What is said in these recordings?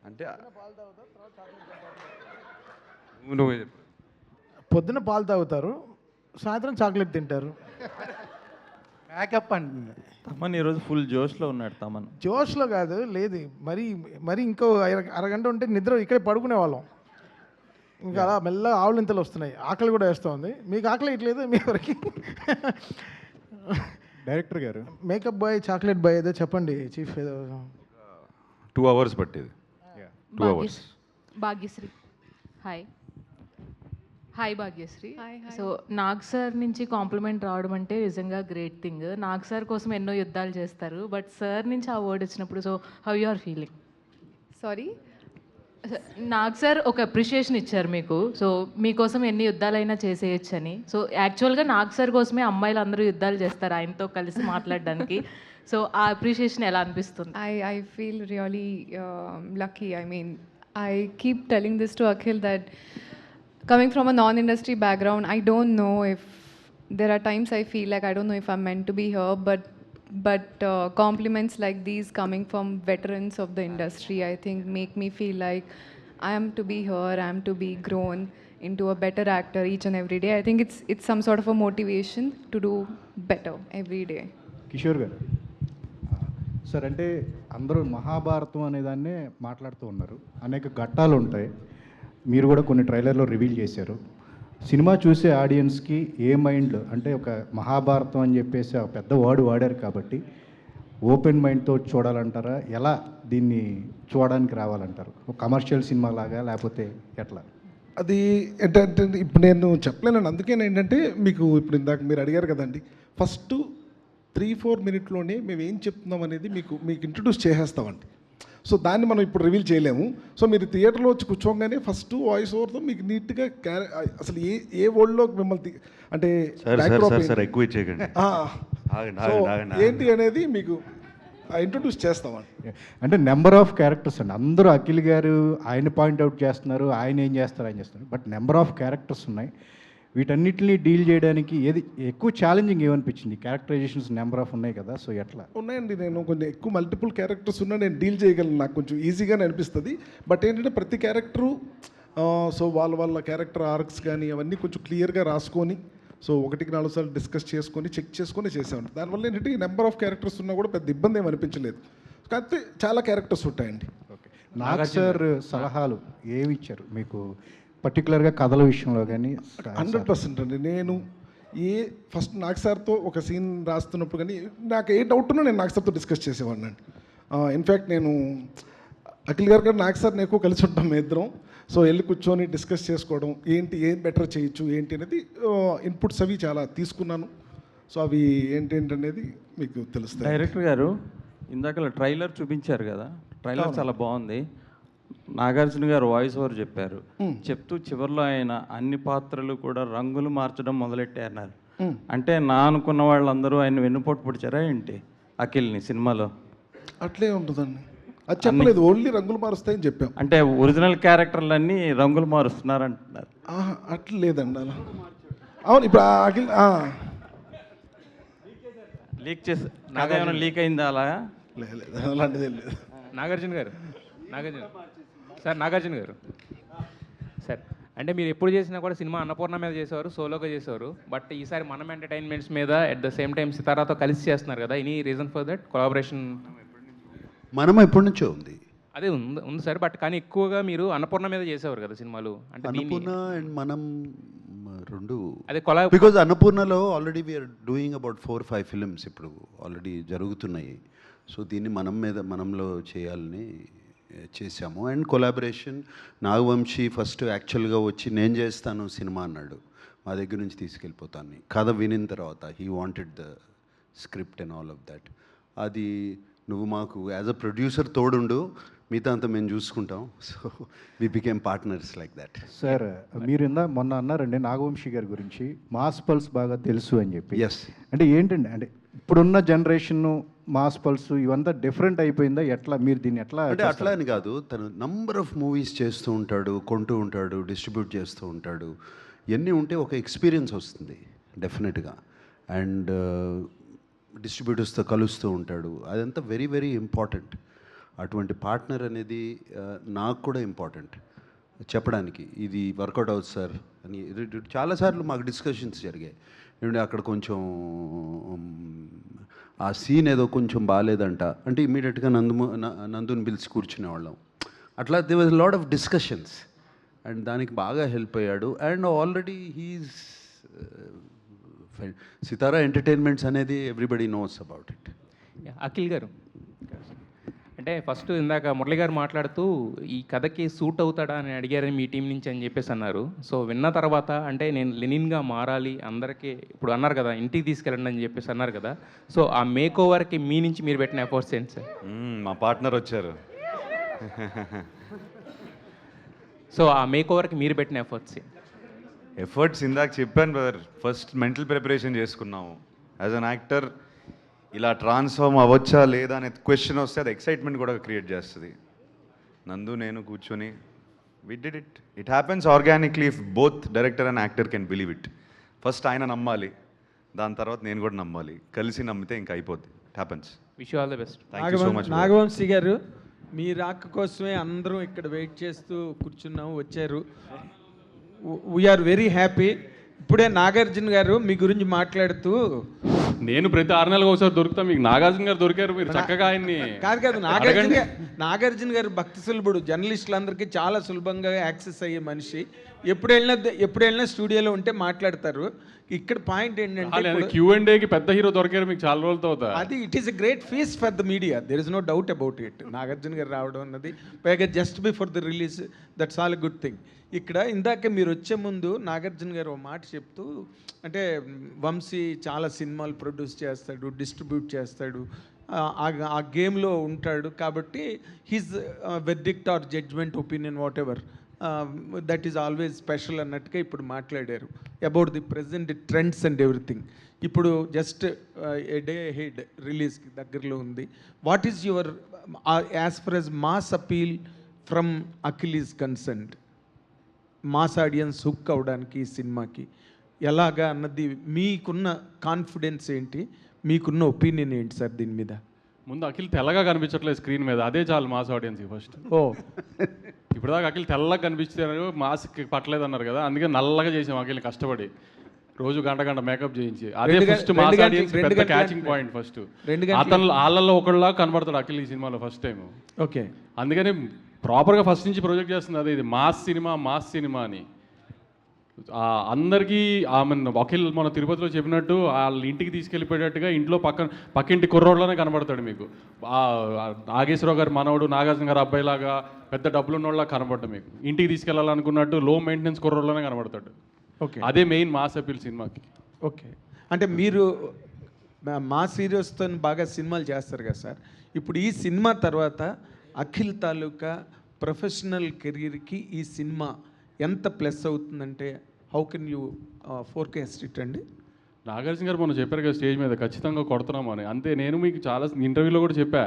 అంటే నువ్వు పొద్దున పాలు తాగుతారు, సాయంత్రం చాక్లెట్ తింటారు. మేకప్ అండి. తమన్ ఈరోజు ఫుల్ జోష్లో ఉన్నాడు. తమన్ జోష్లో కాదు, లేదు మరి మరి ఇంకో అరగంట ఉంటే నిద్ర ఇక్కడే పడుకునే వాళ్ళం. ఇంకా అలా మెల్లగా ఆవులింతలు వస్తున్నాయి, ఆకలి కూడా వేస్తూ ఉంది. మీకు ఆకలి ఇట్లేదు మీ వరకు? డైరెక్టర్ గారు, మేకప్ బాయ్, చాక్లెట్ బాయ్ ఏదో చెప్పండి చీఫ్. ఏదో 2 hours పట్టేది. 2 hours. Bhagyashree. Hi hi Bhagyashree. Hi, hi. So Nag sir నుంచి కాంప్లిమెంట్ రావడం అంటే నిజంగా గ్రేట్ థింగ్. నాగ్ సార్ కోసం ఎన్నో యుద్ధాలు చేస్తారు, బట్ సార్ నుంచి ఆ వర్డ్ వచ్చినప్పుడు so how you are feeling? Sorry, Nag sir ఒక అప్రిషియేషన్ ఇచ్చారు మీకు, సో మీకోసం ఎన్ని యుద్ధాలైనా చేసేయచ్చని. సో యాక్చువల్గా నాగ్ సార్ కోసమే అమ్మాయిలు అందరూ యుద్ధాలు చేస్తారు ఆయనతో కలిసి మాట్లాడడానికి. సో ఆ అప్రిషియేషన్ ఎలా అనిపిస్తుంది? I feel really lucky. I mean, I keep telling this to Akhil that coming from a non-industry background, I don't know if there are times I feel like I don't know if I'm meant to be here, but compliments like these coming from veterans of the industry, I think make me feel like I am to be here, I am to be grown into a better actor each and every day. I think it's some sort of a motivation to do better every day. Kishore గారు sir, అంటే అందరూ మహాభారతం అనే దాన్నే మాట్లాడుతూ ఉన్నారు. అనేక ఘట్టాలు ఉంటాయి. మీరు కూడా కొన్ని ట్రైలర్లో రివీల్ చేశారు. సినిమా చూసే ఆడియన్స్కి ఏ మైండ్, అంటే ఒక మహాభారతం అని చెప్పేసి ఒక పెద్ద వర్డ్ వాడారు కాబట్టి ఓపెన్ మైండ్తో చూడాలంటారా? ఎలా దీన్ని చూడడానికి రావాలంటారు? ఒక కమర్షియల్ సినిమా లాగా లేకపోతే ఎట్లా? అది ఏంటంటే ఇప్పుడు నేను చెప్పలేను. అందుకే ఏంటంటే మీకు ఇప్పుడు ఇందాక మీరు అడిగారు కదండి, ఫస్ట్ 3-4 మినిట్లోనే మేము ఏం చెప్తున్నాం అనేది మీకు ఇంట్రడ్యూస్ చేసేస్తామండి. సో దాన్ని మనం ఇప్పుడు రివీల్ చేయలేము. సో మీరు థియేటర్లో వచ్చి కూర్చోగానే ఫస్ట్ వాయిస్ ఓవర్తో మీకు నీట్గా అసలు ఏ వరల్డ్లో మిమ్మల్ని అంటే ఎక్కువ చేయకండి. సో ఏంటి అనేది మీకు ఇంట్రడ్యూస్ చేస్తామండి. అంటే నెంబర్ ఆఫ్ క్యారెక్టర్స్ అండి. అందరూ అఖిల్ గారు ఆయన పాయింట్అవుట్ చేస్తున్నారు, ఆయన ఏం చేస్తారు, ఆయన చేస్తున్నారు. బట్ నెంబర్ ఆఫ్ క్యారెక్టర్స్ ఉన్నాయి. వీటన్నిటిని డీల్ చేయడానికి ఏది ఎక్కువ ఛాలెంజింగ్ ఏమనిపించింది? క్యారెక్టరైజేషన్స్ నెంబర్ ఆఫ్ ఉన్నాయి కదా, సో ఎట్లా? ఉన్నాయండి. నేను కొంచెం ఎక్కువ మల్టిపుల్ క్యారెక్టర్స్ ఉన్నా నేను డీల్ చేయగలను, నాకు కొంచెం ఈజీగానే అనిపిస్తుంది. బట్ ఏంటంటే ప్రతి క్యారెక్టరు సో వాళ్ళ క్యారెక్టర్ ఆర్క్స్ కానీ అవన్నీ కొంచెం క్లియర్గా రాసుకొని సో 1-4 సార్లు డిస్కస్ చేసుకొని చెక్ చేసుకొని చేసామండి. దానివల్ల ఏంటంటే ఈ నెంబర్ ఆఫ్ క్యారెక్టర్స్ ఉన్నా కూడా పెద్ద ఇబ్బంది ఏమి అనిపించలేదు. కాకపోతే చాలా క్యారెక్టర్స్ ఉంటాయండి. ఓకే, నాగ్ సార్ సలహాలు ఏమి ఇచ్చారు మీకు పర్టికులర్గా కథల విషయంలో కానీ? 100% అండి. నేను ఫస్ట్ నాగ్ సార్తో ఒక సీన్ రాస్తున్నప్పుడు కానీ నాకు ఏ డౌట్ ఉన్నా నేను నాగ్ సార్తో డిస్కస్ చేసేవాడిని అండి. ఇన్ఫ్యాక్ట్ నేను అఖిల్ గారు నాగ్ సార్ ఎక్కువ కలిసి ఉంటాం మేము ఇద్దరం. సో వెళ్ళి కూర్చొని డిస్కస్ చేసుకోవడం, ఏం బెటర్ చేయొచ్చు ఏంటి అనేది ఇన్పుట్స్ అవి చాలా తీసుకున్నాను. సో అవి ఏంటనేది మీకు తెలుస్తుంది. డైరెక్టర్ గారు ఇందాక ట్రైలర్ చూపించారు కదా, ట్రైలర్ చాలా బాగుంది. నాగార్జున గారు వాయిస్ ఓవర్ చెప్పారు. చెప్తూ చివరిలో ఆయన అన్ని పాత్రలు కూడా రంగులు మార్చడం మొదలెట్టారన్నారు. అంటే నా అనుకున్న వాళ్ళందరూ ఆయన వెన్నుపోటు పొడిచారా ఏంటి అఖిల్ని సినిమాలో? అట్లే ఉంటుందండి, అది చెప్పలేదు. ఓన్లీ రంగులు మారుస్తాయని చెప్పాం. అంటే ఒరిజినల్ క్యారెక్టర్లన్నీ రంగులు మారుస్తున్నారు అంటున్నారు. అట్లా లేదండి అలా. అవును, ఇప్పుడు అఖిల్ లీక్ చేసి నాకేమైనా లీక్ అయిందా అలా? లేదు, అలాంటిది ఏం లేదు. నాగార్జున గారు సార్, అంటే మీరు ఎప్పుడు చేసినా కూడా సినిమా అన్నపూర్ణ మీద చేసేవారు, సోలోగా చేసేవారు. బట్ ఈసారి మనం ఎంటర్టైన్మెంట్స్ మీద అట్ ద సేమ్ టైం సితారాతో కలిసి చేస్తున్నారు కదా, any reason for that collaboration? మనం ఎప్పటి నుంచో ఉంది, అదే ఉంది సార్. బట్ కానీ ఎక్కువగా మీరు అన్నపూర్ణ మీద చేసేవారు కదా సినిమాలు. అంటే అన్నపూర్ణ అండ్ మనం రెండు అదే బికాజ్ అన్నపూర్ణలో already we're doing about 4-5 films ఇప్పుడు ఆల్రెడీ జరుగుతున్నాయి. సో దీన్ని మనంలో చేయాలని చేశాము. అండ్ కొలాబరేషన్ నాగవంశీ ఫస్ట్ యాక్చువల్గా వచ్చి నేను చేస్తాను సినిమా అన్నాడు, మా దగ్గర నుంచి తీసుకెళ్ళిపోతాను. కథ వినిన తర్వాత he wanted the script and all of that. అది నువ్వు మాకు యాజ్ అ ప్రొడ్యూసర్ తోడుండు, మిగతా అంతా మేము చూసుకుంటాం. So we became partners like that. Sir, మీరు మొన్న అన్నారండి నాగవంశీ గారి గురించి మాస్ పల్స్ బాగా తెలుసు అని చెప్పి. ఎస్, అంటే ఏంటండి, అంటే ఇప్పుడున్న జనరేషన్ మాస్ పల్స్ ఇవంతా డిఫరెంట్ అయిపోయిందా? ఎట్లా మీరు దీన్ని ఎట్లా? అంటే అట్లా అని కాదు, తను నంబర్ ఆఫ్ మూవీస్ చేస్తూ ఉంటాడు, కొంటూ ఉంటాడు, డిస్ట్రిబ్యూట్ చేస్తూ ఉంటాడు. ఇవన్నీ ఉంటే ఒక ఎక్స్పీరియన్స్ వస్తుంది డెఫినెట్గా. అండ్ డిస్ట్రిబ్యూటర్స్తో కలుస్తూ ఉంటాడు, అదంతా వెరీ వెరీ ఇంపార్టెంట్. అటువంటి పార్ట్నర్ అనేది నాకు కూడా ఇంపార్టెంట్ చెప్పడానికి, ఇది వర్కౌట్ అవుతుంది సార్ అని. చాలాసార్లు మాకు డిస్కషన్స్ జరిగాయి, ఏమంటే అక్కడ కొంచెం ఆ సీన్ ఏదో కొంచెం బాగాలేదంట అంటే ఇమీడియట్గా నందుని పిలిచి కూర్చునేవాళ్ళం. అట్లా they was lot of discussions and దానికి బాగా హెల్ప్ అయ్యాడు. And already he's Sitara Entertainments అనేది everybody knows about it. Akhil garu, అంటే ఫస్ట్ ఇందాక మురళి గారు మాట్లాడుతూ ఈ కథకి సూట్ అవుతాడా అని అడిగారని మీ టీం నుంచి అని చెప్పేసి అన్నారు. సో విన్న తర్వాత అంటే నేను లెనిన్గా మారాలి అందరికీ ఇప్పుడు అన్నారు కదా, ఇంటికి తీసుకెళ్ళండి అని చెప్పేసి అన్నారు కదా. సో ఆ మేక్ ఓవర్కి మీ నుంచి మీరు పెట్టిన ఎఫర్ట్స్ ఏంటి సార్? మా పార్ట్నర్ వచ్చారు. సో ఆ మేక్ ఓవర్కి మీరు పెట్టిన ఎఫర్ట్స్ ఇందాక చెప్పాను బ్రదర్, ఫస్ట్ మెంటల్ ప్రిపరేషన్ చేసుకున్నాము. యాజ్ అన్ యాక్టర్ ఇలా ట్రాన్స్ఫార్మ్ అవ్వచ్చా లేదా అనే క్వశ్చన్ వస్తే అది ఎక్సైట్మెంట్ కూడా క్రియేట్ చేస్తుంది. నందు నేను కూర్చొని we did it. It happens organically if both director and actor can believe it. First ఆయన నమ్మాలి, దాని తర్వాత నేను కూడా నమ్మాలి, కలిసి నమ్మితే ఇంకా అయిపోద్ది. It happens. Wish you all the best. Thank you so much. Nagavamsi garu, మీ రాక కోసమే అందరం ఇక్కడ వెయిట్ చేస్తూ కూర్చున్నాము, వచ్చారు. We are very happy. ఇప్పుడే నాగార్జున గారు మీ గురించి మాట్లాడుతూ, నేను ప్రతి 6 నెలలకు ఒకసారి దొరుకుతా, మీకు నాగార్జున గారు దొరికారు, మీరు చక్కగా ఆయన్ని. కాదు నాగార్జున గారు భక్తి సులభుడు, జర్నలిస్టులందరికీ చాలా సులభంగా యాక్సెస్ అయ్యే మనిషి. ఎప్పుడు వెళ్ళినా స్టూడియోలో ఉంటే మాట్లాడతారు. ఇక్కడ పాయింట్ ఏంటంటే Q&Aకి పెద్ద హీరో దొరికారు మీకు చాలా రోజులతో అవుతా. అది it is a great feast for the media, there is no doubt about it. Nagarjuna garu రావడం అన్నది పైగా just before the release, that's all good thing. ఇక్కడ ఇందాక మీరు వచ్చే ముందు నాగార్జున గారు ఒక మాట చెప్తూ, అంటే వంశీ చాలా సినిమాలు ప్రొడ్యూస్ చేస్తాడు, డిస్ట్రిబ్యూట్ చేస్తాడు, ఆ గేమ్లో ఉంటాడు కాబట్టి his verdict or judgement opinion what ever that is always special అన్నట్టుగా ఇప్పుడు మాట్లాడారు about the present trends and everything. ఇప్పుడు జస్ట్ ఏ డే హెడ్ రిలీజ్కి దగ్గరలో ఉంది. What is your as far as mass appeal from Akhil is concerned? Mass audience hook అవడానికి ఈ సినిమాకి ఎలాగా అన్నది మీకున్న కాన్ఫిడెన్స్ ఏంటి, మీకున్న ఒపీనియన్ ఏంటి సార్ దీని మీద? ముందు అఖిల్ తెల్లగా కనిపించట్లేదు స్క్రీన్ మీద, అదే చాలు మాస్ ఆడియన్స్కి ఫస్ట్. ఇప్పుడు దాకా అఖిల్ తెల్లగా కనిపించారు, మాస్కి పట్టలేదు అన్నారు కదా, అందుకే నల్లగా చేసాం అఖిల్ కష్టపడి, రోజు గంట మేకప్ చేయించి. అదే ఫస్ట్ మాస్ ఆడియన్స్ పెద్ద క్యాచింగ్ పాయింట్. ఫస్ట్ అతను వాళ్ళల్లో ఒకళ్ళగా కనబడతాడు అఖిల్ ఈ సినిమాలో ఫస్ట్ టైం. ఓకే, అందుకని ప్రాపర్గా ఫస్ట్ నుంచి ప్రొజెక్ట్ చేస్తుంది అదే, ఇది మాస్ సినిమా అని అందరికీ. ఆమె అఖిల్ మన తిరుపతిలో చెప్పినట్టు వాళ్ళ ఇంటికి తీసుకెళ్ళిపోయేటట్టుగా ఇంట్లో పక్కింటి కుర్రోడ్లోనే కనబడతాడు మీకు. నాగేశ్వరరావు గారు మనవడు, నాగార్జున గారు అబ్బాయిలాగా పెద్ద డబ్బులు ఉన్నోళ్ళ కనబడ్డా మీకు. ఇంటికి తీసుకెళ్ళాలనుకున్నట్టు లో మెయింటెనెన్స్ కుర్రోడ్లోనే కనబడతాడు. ఓకే, అదే మెయిన్ మాస్ అపీల్ సినిమాకి. ఓకే, అంటే మీరు మాస్ హీరోస్తో బాగా సినిమాలు చేస్తారు కదా సార్. ఇప్పుడు ఈ సినిమా తర్వాత అఖిల్ తాలూకా ప్రొఫెషనల్ కెరీర్కి ఈ సినిమా ఎంత ప్లస్ అవుతుందంటే how can you forecast it అండి? నాగార్జున గారు మనం చెప్పారు కదా స్టేజ్ మీద, ఖచ్చితంగా కొడుతున్నాము అని. అంతే, నేను మీకు చాలా ఇంటర్వ్యూలో కూడా చెప్పా,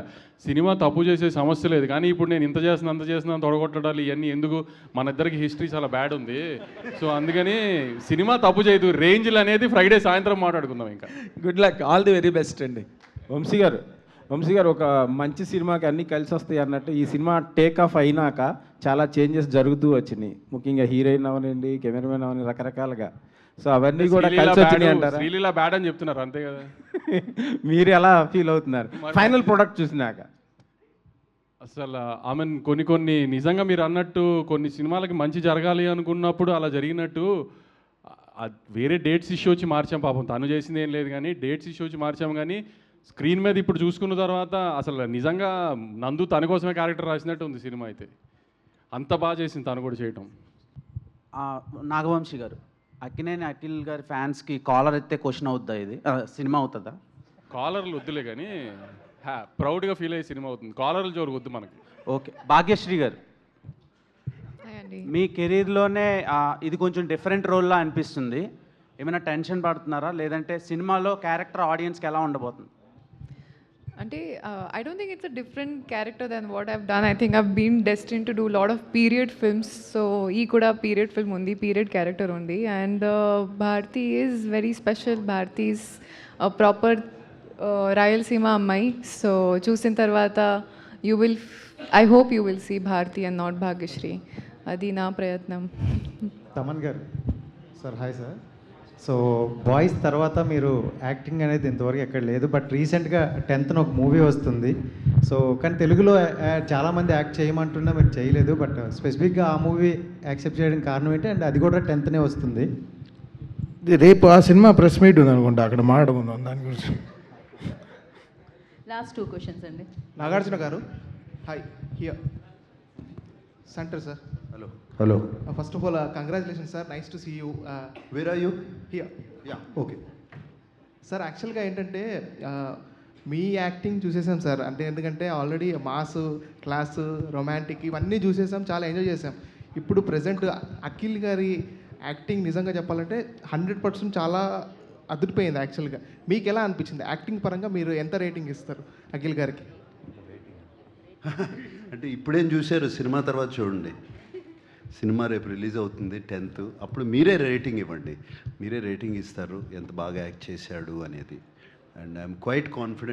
సినిమా తప్పు చేసే సమస్య లేదు, కానీ ఇప్పుడు నేను ఇంత చేస్తున్నా అంత చేస్తున్నా తొడగొట్టడాలు ఇవన్నీ ఎందుకు, మన ఇద్దరికి హిస్టరీ చాలా బ్యాడ్ ఉంది. సో అందుకని సినిమా తప్పు చేయదు, రేంజ్లు అనేది ఫ్రైడే సాయంత్రం మాట్లాడుకుందాం. ఇంకా good luck, all the very best అండి. వంశీ గారు ఒక మంచి సినిమాకి అన్నీ కలిసి వస్తాయి అన్నట్టు ఈ సినిమా టేక్ ఆఫ్ అయినాక చాలా చేంజెస్ జరుగుతూ వచ్చినాయి, ముఖ్యంగా హీరోయిన్ అవనండి, కెమెరామెన్ అవని, రకరకాలుగా. సో అవన్నీ కూడా కలిసి వచ్చినాయి అంటారా? శ్రీలీల బ్యాడ్ అని చెప్తున్నారు అంతే కదా. మీరు ఎలా ఫీల్ అవుతున్నారు ఫైనల్ ప్రోడక్ట్ చూసినాక? అసలు ఆమె కొన్ని నిజంగా మీరు అన్నట్టు కొన్ని సినిమాలకి మంచి జరగాలి అనుకున్నప్పుడు అలా జరిగినట్టు వేరే డేట్స్ ఇష్యూ వచ్చి మార్చాం. పాపం తను చేసింది ఏం లేదు కానీ డేట్స్ ఇష్యూ వచ్చి మార్చాము. కానీ స్క్రీన్ మీద ఇప్పుడు చూసుకున్న తర్వాత అసలు నిజంగా నందు తన కోసమే క్యారెక్టర్ రాసినట్టు ఉంది సినిమా అయితే. అంత బాగా చేసింది తను కూడా చేయటం. నాగవంశీ గారు, అక్కినేని అఖిల్ గారి ఫ్యాన్స్కి కాలర్ ఎత్తే క్వశ్చన్ అవుతుందా, ఇది సినిమా అవుతుందా? కాలర్లు వద్దులే కానీ ప్రౌడ్గా ఫీల్ అయ్యే సినిమా అవుతుంది, కాలర్లు జోరు వద్దు మనకి. ఓకే, భాగ్యశ్రీ గారు, మీ కెరీర్లోనే ఇది కొంచెం డిఫరెంట్ రోల్లా అనిపిస్తుంది, ఏమైనా టెన్షన్ పడుతున్నారా, లేదంటే సినిమాలో క్యారెక్టర్ ఆడియన్స్కి ఎలా ఉండబోతుంది? అంటే I don't think it's a different character than what I've done. I think I've been destined to do a lot of period films. So ee kuda period film undi, period character undi, and Bharti is very special. Bharti is a proper Rayalaseema అమ్మాయి. So చూసిన తర్వాత you will, I hope you will see Bharti and not Bhagyashree. Adi na prayatnam. Thaman గారు sir hi sir. So boys తర్వాత మీరు acting అనేది ఇంతవరకు ఎక్కడ లేదు, బట్ రీసెంట్గా 10th ఒక మూవీ వస్తుంది. సో కానీ తెలుగులో చాలామంది యాక్ట్ చేయమంటున్నా మీరు చేయలేదు, బట్ స్పెసిఫిక్గా ఆ మూవీ యాక్సెప్ట్ చేయడానికి కారణం ఏంటి, అండ్ అది కూడా 10th వస్తుంది. రేపు ఆ సినిమా ప్రెస్ మీట్ ఉంది అనుకుంటా, అక్కడ మాట్లాడుకుందాం దాని గురించి. లాస్ట్ 2 క్వశ్చన్స్ అండి. Nagarjuna garu hi, here center sir. Hello hello. First of all congratulation sir, nice to see you. Where are you? Here. Ya okay sir యాక్చువల్గా ఏంటంటే మీ యాక్టింగ్ చూసేసాం సార్. అంటే ఎందుకంటే ఆల్రెడీ మాస్, క్లాస్, రొమాంటిక్ ఇవన్నీ చూసేసాం, చాలా ఎంజాయ్ చేసాం. ఇప్పుడు present Akhil గారి యాక్టింగ్ నిజంగా చెప్పాలంటే 100% చాలా అదిరిపోయింది. యాక్చువల్గా మీకు ఎలా అనిపించింది యాక్టింగ్ పరంగా? మీరు ఎంత రేటింగ్ ఇస్తారు అఖిల్ గారికి? అంటే ఇప్పుడేం చూశారు, సినిమా తర్వాత చూడండి. సినిమా రేపు రిలీజ్ అవుతుంది 10th, అప్పుడు మీరే రేటింగ్ ఇవ్వండి. మీరే రేటింగ్ ఇస్తారు ఎంత బాగా యాక్ట్ చేశాడు అనేది. And I'm quite confident